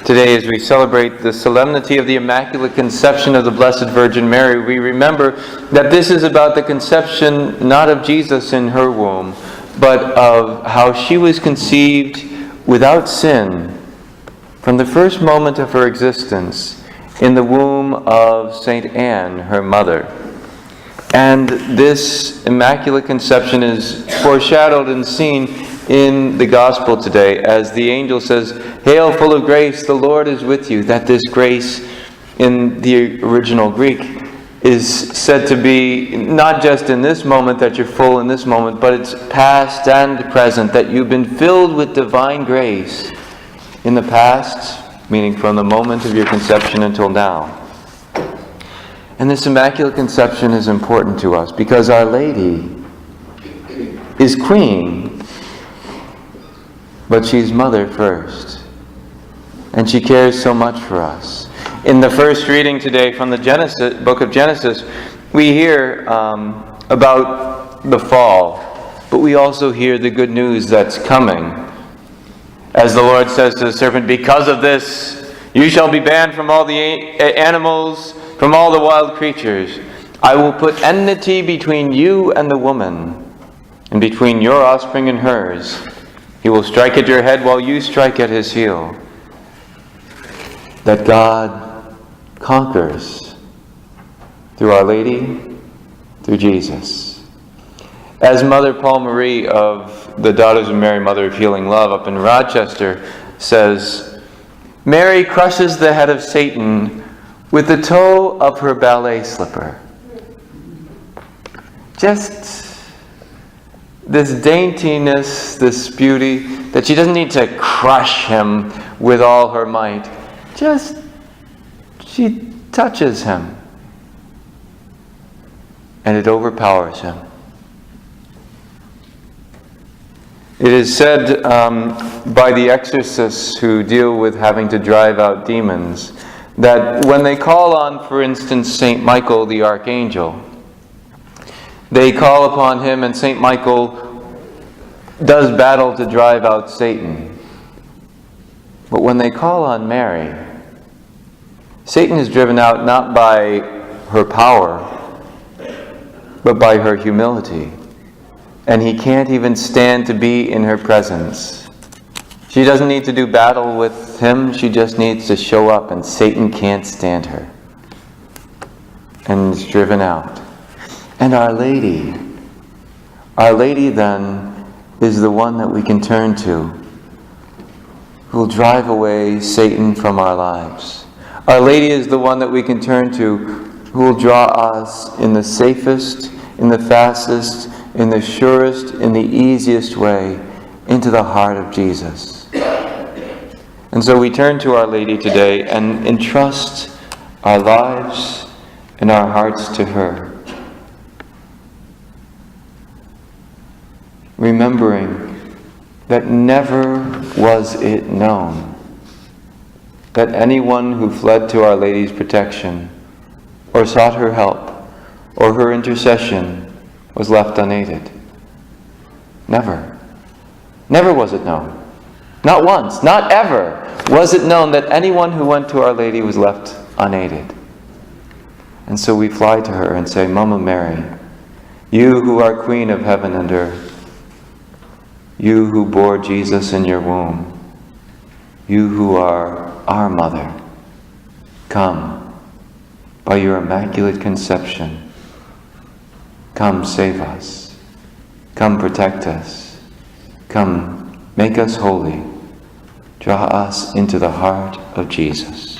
Today, as we celebrate the solemnity of the Immaculate Conception of the Blessed Virgin Mary, we remember that this is about the conception not of Jesus in her womb, but of how she was conceived without sin from the first moment of her existence in the womb of Saint Anne, her mother. And this Immaculate Conception is foreshadowed and seen in the Gospel today as the angel says, "Hail, full of grace, the Lord is with you." That this grace in the original Greek is said to be not just in this moment, that you're full in this moment, but it's past and present, that you've been filled with divine grace in the past, meaning from the moment of your conception until now. And this Immaculate Conception is important to us because Our Lady is Queen, but she's Mother first. And she cares so much for us. In the first reading today from the book of Genesis, we hear about the fall, but we also hear the good news that's coming. As the Lord says to the serpent, "Because of this, you shall be banned from all the animals, from all the wild creatures. I will put enmity between you and the woman, and between your offspring and hers. He will strike at your head while you strike at his heel." That God conquers through Our Lady, through Jesus. As Mother Paul Marie of the Daughters of Mary, Mother of Healing Love up in Rochester says, "Mary crushes the head of Satan with the toe of her ballet slipper." Just this daintiness, this beauty, that she doesn't need to crush him with all her might. Just, she touches him. And it overpowers him. It is said by the exorcists who deal with having to drive out demons, that when they call on, for instance, St. Michael the Archangel, they call upon him, and St. Michael does battle to drive out Satan. But when they call on Mary, Satan is driven out not by her power, but by her humility. And he can't even stand to be in her presence. She doesn't need to do battle with him, she just needs to show up, and Satan can't stand her. And is driven out. And Our Lady then is the one that we can turn to, who will drive away Satan from our lives. Our Lady is the one that we can turn to, who will draw us in the safest, in the fastest, in the surest, in the easiest way into the heart of Jesus. And so we turn to Our Lady today and entrust our lives and our hearts to her. Remembering that never was it known that anyone who fled to Our Lady's protection or sought her help or her intercession was left unaided. Never. Never was it known. Not once, not ever was it known that anyone who went to Our Lady was left unaided. And so we fly to her and say, "Mama Mary, you who are Queen of heaven and earth, you who bore Jesus in your womb, you who are our Mother, come by your Immaculate Conception. Come save us. Come protect us. Come make us holy. Draw us into the heart of Jesus."